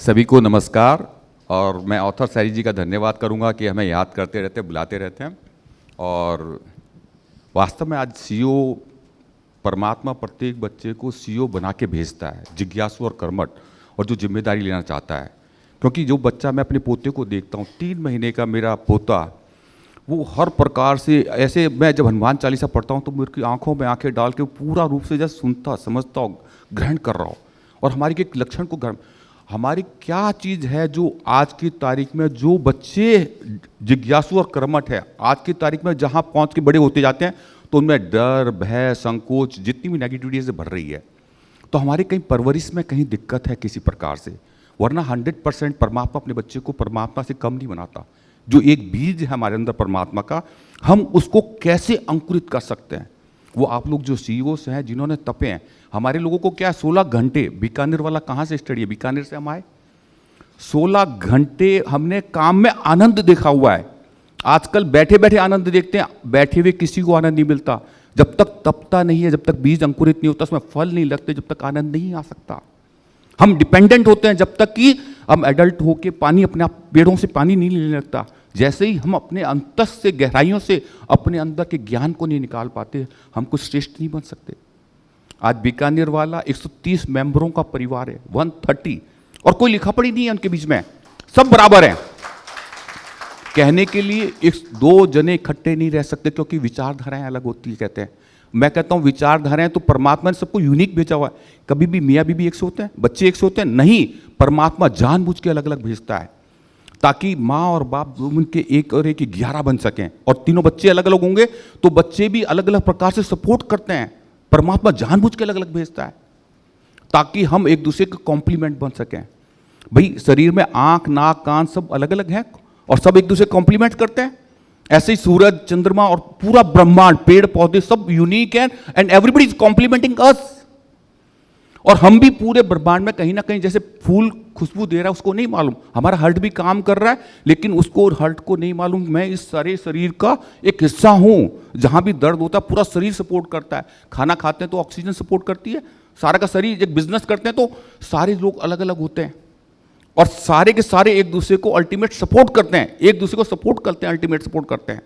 सभी को नमस्कार। और मैं ऑथर सैरी जी का धन्यवाद करूंगा कि हमें याद करते रहते हैं, बुलाते रहते हैं। और वास्तव में आज सीईओ परमात्मा प्रत्येक बच्चे को सीईओ बना के भेजता है, जिज्ञासु और कर्मठ, और जो जिम्मेदारी लेना चाहता है। क्योंकि जो बच्चा, मैं अपने पोते को देखता हूँ, 3 महीने का मेरा पोता, वो हर प्रकार से ऐसे, मैं जब हनुमान चालीसा पढ़ता हूँ तो मेरी आंखों में आंखें डाल के पूरा रूप से जैसे सुनता, समझता हूँ, ग्रहण कर रहा हूँ। और हमारी एक लक्षण को ग्रहण, हमारी क्या चीज़ है जो आज की तारीख में जो बच्चे जिज्ञासु और कर्मठ है, आज की तारीख में जहाँ पहुँच के बड़े होते जाते हैं तो उनमें डर, भय, संकोच, जितनी भी नेगेटिविटी से भर रही है। तो हमारी कहीं परवरिश में कहीं दिक्कत है किसी प्रकार से, वरना 100% परमात्मा अपने बच्चे को परमात्मा से कम नहीं बनाता। जो एक बीज है हमारे अंदर परमात्मा का, हम उसको कैसे अंकुरित कर सकते हैं। वो आप लोग जो सीईओस हैं, जिन्होंने तपे हैं, हमारे लोगों को क्या 16 घंटे, बीकानेर वाला कहाँ से स्टडी है, बीकानेर से हम आए, 16 घंटे हमने काम में आनंद देखा हुआ है। आजकल बैठे बैठे आनंद देखते हैं, बैठे हुए किसी को आनंद नहीं मिलता। जब तक तपता नहीं है, जब तक बीज अंकुरित नहीं होता, उसमें फल नहीं लगते, जब तक आनंद नहीं आ सकता। हम डिपेंडेंट होते हैं जब तक कि हम एडल्ट होके पानी अपने आप पेड़ों से पानी नहीं लेने लगता। जैसे ही हम अपने अंतस से, गहराइयों से अपने अंदर के ज्ञान को नहीं निकाल पाते, हम कुछ श्रेष्ठ नहीं बन सकते। आज बीकानेर वाला 130 मेंबरों का परिवार है, 130, और कोई लिखा पढ़ी नहीं है उनके बीच में, सब बराबर हैं। कहने के लिए 1-2 जने इकट्ठे नहीं रह सकते, क्योंकि विचारधाराएं अलग होती है। कहते हैं, मैं कहता हूं विचारधाराएं तो परमात्मा ने सबको यूनिक भेजा हुआ है। कभी भी मियाँ बीबी एक से होते हैं, बच्चे एक से होते हैं? नहीं, परमात्मा जानबूझ के अलग अलग भेजता है ताकि माँ और बाप उनके एक और एक 11 बन सकें। और तीनों बच्चे अलग अलग होंगे तो बच्चे भी अलग अलग प्रकार से सपोर्ट करते हैं। परमात्मा जानबूझ के अलग अलग भेजता है ताकि हम एक दूसरे के कॉम्प्लीमेंट बन सकें। भाई, शरीर में आंख, नाक, कान सब अलग अलग हैं और सब एक दूसरे कॉम्प्लीमेंट करते हैं। ऐसे ही सूरज, चंद्रमा और पूरा ब्रह्मांड, पेड़ पौधे सब यूनिक हैं एंड एवरीबॉडी इज कॉम्प्लीमेंटिंग अस। और हम भी पूरे ब्रह्मांड में कहीं ना कहीं, जैसे फूल खुशबू दे रहा है, उसको नहीं मालूम, हमारा हार्ट भी काम कर रहा है, लेकिन उसको हार्ट को नहीं मालूम मैं इस सारे शरीर का एक हिस्सा हूं। जहां भी दर्द होता है पूरा शरीर सपोर्ट करता है। खाना खाते हैं तो ऑक्सीजन सपोर्ट करती है, सारा का शरीर। एक बिजनेस करते हैं तो सारे लोग अलग अलग होते हैं और सारे के सारे एक दूसरे को अल्टीमेट सपोर्ट करते हैं, एक दूसरे को सपोर्ट करते हैं, अल्टीमेट सपोर्ट करते हैं।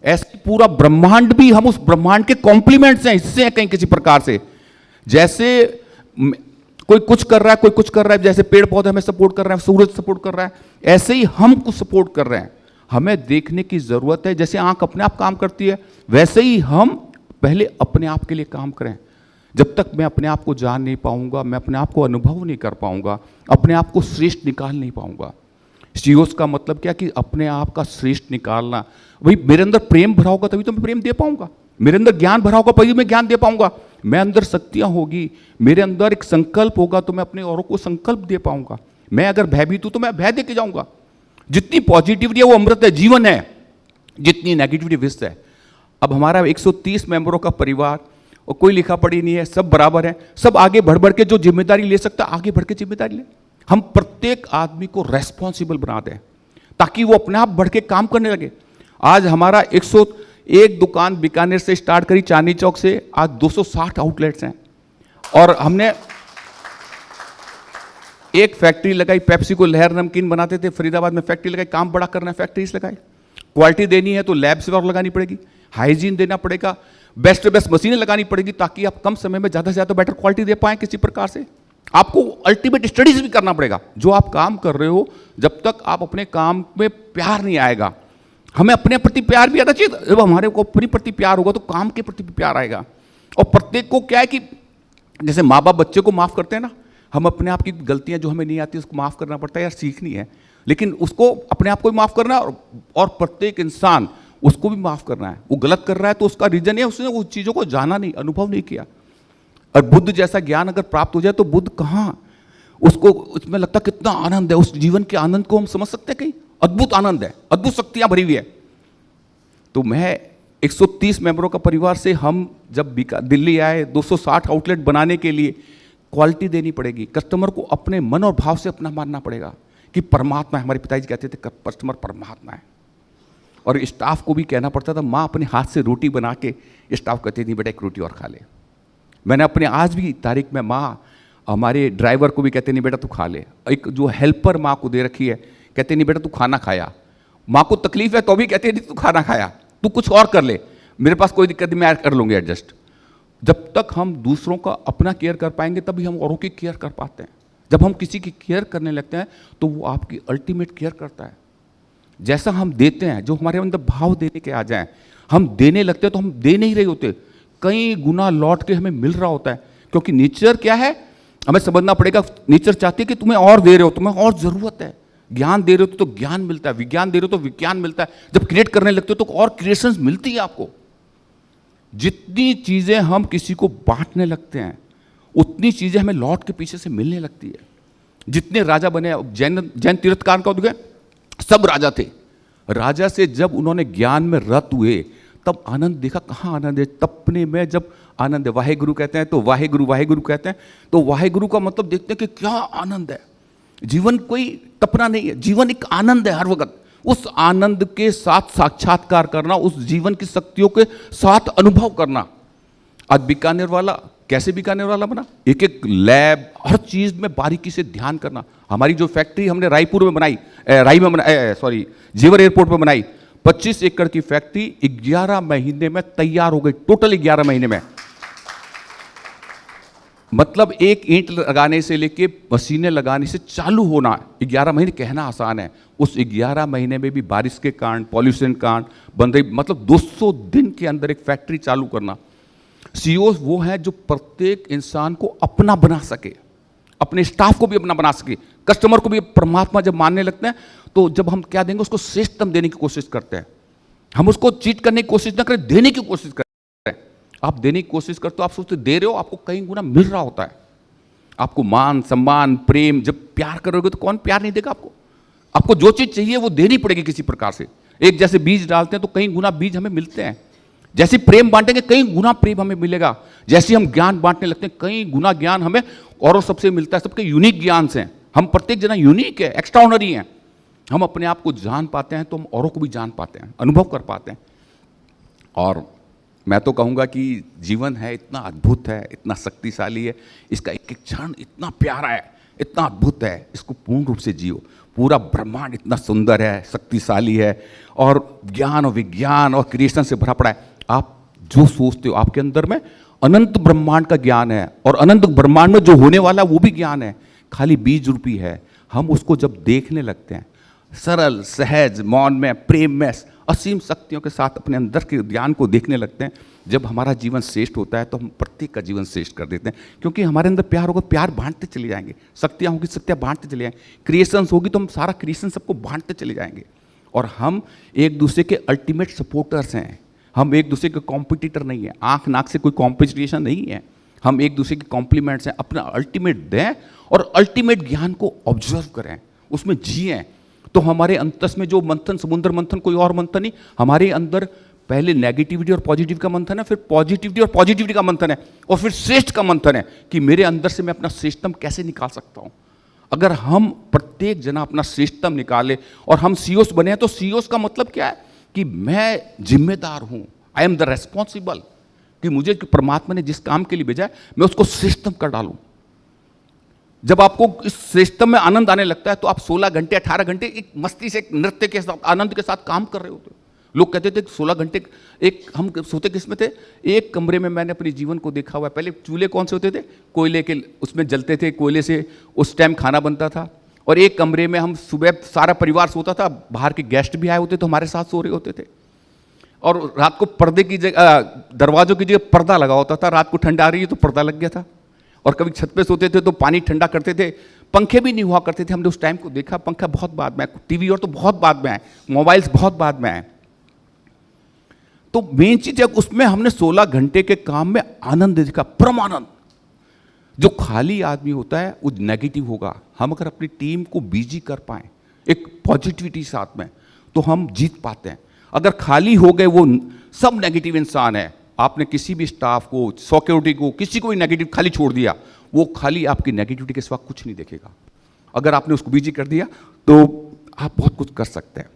ऐसे पूरा ब्रह्मांड भी हम उस ब्रह्मांड के कॉम्प्लीमेंट्स हैं, हिस्से हैं कहीं किसी प्रकार से। जैसे कोई कुछ कर रहा है, कोई कुछ कर रहा है, जैसे पेड़ पौधे हमें सपोर्ट कर रहे हैं, सूरज सपोर्ट कर रहा है, ऐसे ही हम कुछ सपोर्ट कर रहे हैं। हमें देखने की जरूरत है, जैसे आंख अपने आप काम करती है, वैसे ही हम पहले अपने आप के लिए काम करें। जब तक मैं अपने आप को जान नहीं पाऊंगा, मैं अपने आप को अनुभव नहीं कर पाऊंगा, अपने आप को श्रेष्ठ निकाल नहीं पाऊंगा। सीईओस का मतलब क्या कि अपने आप का श्रेष्ठ निकालना। भाई, मेरे अंदर प्रेम भरा होगा तभी तो मैं प्रेम दे पाऊंगा, मेरे अंदर ज्ञान भरा होगा तभी मैं ज्ञान दे पाऊंगा, मैं अंदर शक्तियां होगी, मेरे अंदर एक संकल्प होगा तो मैं अपने औरों को संकल्प दे पाऊंगा। मैं अगर भयभीत हूं तो मैं भय दे के जाऊंगा। जितनी पॉजिटिविटी है वो अमृत है, जीवन है, जितनी नेगेटिविटी विष है। अब हमारा 130 मेंबरों का परिवार, और कोई लिखा पढ़ी नहीं है, सब बराबर है, सब आगे बढ़ बढ़ के जो जिम्मेदारी ले सकता है आगे बढ़ के जिम्मेदारी ले। हम प्रत्येक आदमी को रेस्पॉन्सिबल बना दें ताकि वो अपने आप बढ़ के काम करने लगे। आज हमारा 101 दुकान बीकानेर से स्टार्ट करी, चांदनी चौक से, आज 260 आउटलेट्स हैं। और हमने एक फैक्ट्री लगाई, पेप्सी को लहर नमकीन बनाते थे, फरीदाबाद में फैक्ट्री लगाई, काम बड़ा करना है, फैक्ट्रीज लगाई। क्वालिटी देनी है तो लैब से और लगानी पड़ेगी, हाइजीन देना पड़ेगा, बेस्ट बेस्ट मशीनें लगानी पड़ेगी ताकि आप कम समय में ज़्यादा से ज़्यादा बेटर क्वालिटी दे पाएं। किसी प्रकार से आपको अल्टीमेट स्टडीज भी करना पड़ेगा। जो आप काम कर रहे हो, जब तक आप अपने काम में प्यार नहीं आएगा, हमें अपने प्रति प्यार भी आना चाहिए। जब हमारे को अपने प्रति प्यार होगा तो काम के प्रति भी प्यार आएगा। और प्रत्येक को क्या है कि जैसे माँ बाप बच्चे को माफ़ करते हैं ना, हम अपने आप की गलतियाँ जो हमें नहीं आती उसको माफ़ करना पड़ता है, यार सीखनी है, लेकिन उसको अपने आप को भी माफ़ करना है और प्रत्येक इंसान उसको भी माफ़ करना है। वो गलत कर रहा है तो उसका रीजन है उसने उस चीज़ों को जाना नहीं, अनुभव नहीं किया। और बुद्ध जैसा ज्ञान अगर प्राप्त हो जाए तो बुद्ध कहाँ, उसको उसमें लगता कितना आनंद है, उस जीवन के आनंद को हम समझ सकते हैं कहीं? अद्भुत आनंद है, अद्भुत शक्तियां भरी हुई है। तो मैं 130 मेंबरों का परिवार से हम जब दिल्ली आए, 260 आउटलेट बनाने के लिए क्वालिटी देनी पड़ेगी। कस्टमर को अपने मन और भाव से अपना मानना पड़ेगा कि परमात्मा है। हमारे पिताजी कहते थे कस्टमर परमात्मा है। और स्टाफ को भी कहना पड़ता था, माँ अपने हाथ से रोटी बना के, स्टाफ कहते नहीं बेटा एक रोटी और खा ले। मैंने अपने आज भी तारीख में माँ हमारे ड्राइवर को भी कहते नहीं बेटा तू खा ले। एक जो हेल्पर माँ को दे रखी है, कहते नहीं बेटा तू खाना खाया। माँ को तकलीफ है तो भी कहते नहीं तू खाना खाया, तू कुछ और कर ले, मेरे पास कोई दिक्कत नहीं, मैं कर लूँगी एडजस्ट। जब तक हम दूसरों का अपना केयर कर पाएंगे तभी हम औरों की केयर कर पाते हैं। जब हम किसी की केयर करने लगते हैं तो वो आपकी अल्टीमेट केयर करता है। जैसा हम देते हैं, जो हमारे अंदर भाव देने के आ जाएं, हम देने लगते हैं तो हम दे नहीं रहे होते, कई गुना लौट के हमें मिल रहा होता है। क्योंकि नेचर क्या है, हमें समझना पड़ेगा। नेचर चाहती है कि तुम्हें और दे रहे हो, तुम्हें और ज़रूरत है। ज्ञान दे रहे हो तो ज्ञान मिलता है, विज्ञान दे रहे हो तो विज्ञान मिलता है। जब क्रिएट करने लगते हो तो और क्रिएशंस मिलती है आपको। जितनी चीज़ें हम किसी को बांटने लगते हैं उतनी चीज़ें हमें लौट के पीछे से मिलने लगती है। जितने राजा बने, जैन तीर्थकार का देखें, सब राजा थे। राजा से जब उन्होंने ज्ञान में रत हुए तब आनंद देखा। कहाँ आनंद है? तपने में जब आनंद है। वाहे गुरु कहते हैं तो वाहे गुरु कहते हैं तो वाहे गुरु का मतलब देखते हैं कि क्या आनंद है। जीवन कोई तपना नहीं है, जीवन एक आनंद है। हर वक्त उस आनंद के साथ साक्षात्कार करना, उस जीवन की शक्तियों के साथ अनुभव करना। आज बीकानेर वाला कैसे बीकानेर वाला बना? एक एक लैब, हर चीज में बारीकी से ध्यान करना। हमारी जो फैक्ट्री हमने रायपुर में बनाई, जेवर एयरपोर्ट में बनाई, 25 एकड़ की फैक्ट्री 11 महीने में तैयार हो गई। टोटल 11 महीने में। मतलब एक ईंट लगाने से लेके मशीनें लगाने से चालू होना 11 महीने कहना आसान है। उस 11 महीने में भी बारिश के कारण, पॉल्यूशन के कारण बन रही, मतलब 200 दिन के अंदर एक फैक्ट्री चालू करना। सीईओ वो है जो प्रत्येक इंसान को अपना बना सके, अपने स्टाफ को भी अपना बना सके, कस्टमर को भी परमात्मा जब मानने लगते हैं तो जब हम क्या देंगे उसको श्रेष्ठतम देने की कोशिश करते हैं। हम उसको चीट करने की कोशिश ना करें, देने की कोशिश करें। आप देने की कोशिश करते हो, आप सोचते दे रहे हो, आपको कई गुना मिल रहा होता है। आपको मान सम्मान प्रेम, जब प्यार करोगे तो कौन प्यार नहीं देगा आपको? आपको जो चीज चाहिए वो देनी पड़ेगी किसी प्रकार से। एक जैसे बीज डालते हैं तो कई गुना बीज हमें मिलते हैं। जैसे प्रेम बांटेंगे कई गुना प्रेम हमें मिलेगा। जैसे हम ज्ञान बांटने लगते हैं कई गुना ज्ञान हमें और सबसे मिलता है। सबके यूनिक ज्ञान से हम प्रत्येक जना यूनिक है, एक्स्ट्राऑर्डिनरी है। हम अपने आप को जान पाते हैं तो हम औरों को भी जान पाते हैं, अनुभव कर पाते हैं। और मैं तो कहूँगा कि जीवन है इतना अद्भुत है, इतना शक्तिशाली है, इसका एक एक क्षण इतना प्यारा है, इतना अद्भुत है, इसको पूर्ण रूप से जियो। पूरा ब्रह्मांड इतना सुंदर है, शक्तिशाली है और ज्ञान और विज्ञान और क्रिएशन से भरा पड़ा है। आप जो सोचते हो आपके अंदर में अनंत ब्रह्मांड का ज्ञान है और अनंत ब्रह्मांड में जो होने वाला वो भी ज्ञान है, खाली बीज रूपी है। हम उसको जब देखने लगते हैं सरल सहज मौन में प्रेम में असीम शक्तियों के साथ अपने अंदर के ज्ञान को देखने लगते हैं, जब हमारा जीवन श्रेष्ठ होता है तो हम प्रत्येक का जीवन श्रेष्ठ कर देते हैं। क्योंकि हमारे अंदर प्यार होगा, प्यार बांटते चले जाएंगे। शक्तियाँ होगी, शक्तियाँ बांटते चले जाएंगे। क्रिएशंस होगी तो हम सारा क्रिएशन सबको बांटते चले जाएंगे। और हम एक दूसरे के अल्टीमेट सपोर्टर्स हैं। हम एक दूसरे के कॉम्पिटिटर नहीं है, आंख नाक से कोई कॉम्पिटिशन नहीं है। हम एक दूसरे के कॉम्प्लीमेंट्स हैं। अपना अल्टीमेट दें और अल्टीमेट ज्ञान को ऑब्जर्व करें, उसमें जिएं। तो हमारे अंतस में जो मंथन, समुद्र मंथन, कोई और मंथन नहीं, हमारे अंदर पहले नेगेटिविटी और पॉजिटिव का मंथन है, फिर पॉजिटिविटी और पॉजिटिविटी का मंथन है, और फिर श्रेष्ठ का मंथन है कि मेरे अंदर से मैं अपना श्रेष्ठतम कैसे निकाल सकता हूं। अगर हम प्रत्येक जना अपना श्रेष्ठतम निकाले और हम सीईओस बने हैं, तो सीईओस का मतलब क्या है कि मैं जिम्मेदार हूं, आई एम द रेस्पॉन्सिबल, कि मुझे परमात्मा ने जिस काम के लिए भेजा है मैं उसको श्रेष्ठतम कर डालूं। जब आपको इस श्रेष्ठतम में आनंद आने लगता है तो आप 16 घंटे 18 घंटे एक मस्ती से, एक नृत्य के साथ, आनंद के साथ काम कर रहे होते हो। लोग कहते थे 16 घंटे एक, हम सोते किस में थे, एक कमरे में मैंने अपने जीवन को देखा हुआ है। पहले चूल्हे कौन से होते थे, कोयले के, उसमें जलते थे, कोयले से उस टाइम खाना बनता था। और एक कमरे में हम सुबह सारा परिवार सोता था, बाहर के गेस्ट भी आए होते तो हमारे साथ सो रहे होते थे। और रात को पर्दे की जगह, दरवाजों की जगह पर्दा लगा होता था। रात को ठंड आ रही है तो पर्दा लग गया था। और कभी छत पे सोते थे तो पानी ठंडा करते थे। पंखे भी नहीं हुआ करते थे, हमने उस टाइम को देखा। पंखा बहुत बाद में आया, टीवी और तो बहुत बाद में आए, मोबाइल्स बहुत बाद में आए। तो मेन चीज है उसमें हमने 16 घंटे के काम में आनंद देखा, परम आनंद। जो खाली आदमी होता है वो नेगेटिव होगा। हम अगर अपनी टीम को बिजी कर पाए एक पॉजिटिविटी साथ में तो हम जीत पाते हैं। अगर खाली हो गए, वो सब नेगेटिव इंसान है, आपने किसी भी स्टाफ को, सिक्योरिटी को, किसी को भी नेगेटिव खाली छोड़ दिया, वो खाली आपकी नेगेटिविटी के सिवा कुछ नहीं देखेगा। अगर आपने उसको बिजी कर दिया तो आप बहुत कुछ कर सकते हैं।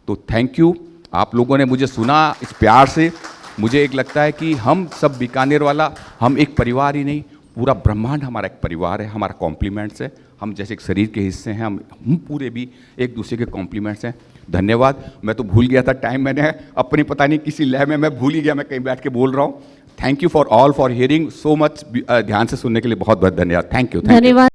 तो थैंक यू, आप लोगों ने मुझे सुना इस प्यार से। मुझे एक लगता है कि हम सब बीकानेर वाला, हम एक परिवार ही नहीं पूरा ब्रह्मांड हमारा एक परिवार है, हमारा कॉम्प्लीमेंट्स है, हम जैसे एक शरीर के हिस्से हैं, हम पूरे भी एक दूसरे के कॉम्प्लीमेंट्स हैं। धन्यवाद। मैं तो भूल गया था टाइम, मैंने अपनी पता नहीं किसी लय में मैं भूल ही गया, मैं कहीं बैठ के बोल रहा हूँ। Thank you for all for hearing so much. ध्यान से सुनने के लिए बहुत बहुत धन्यवाद। Thank you. धन्यवाद।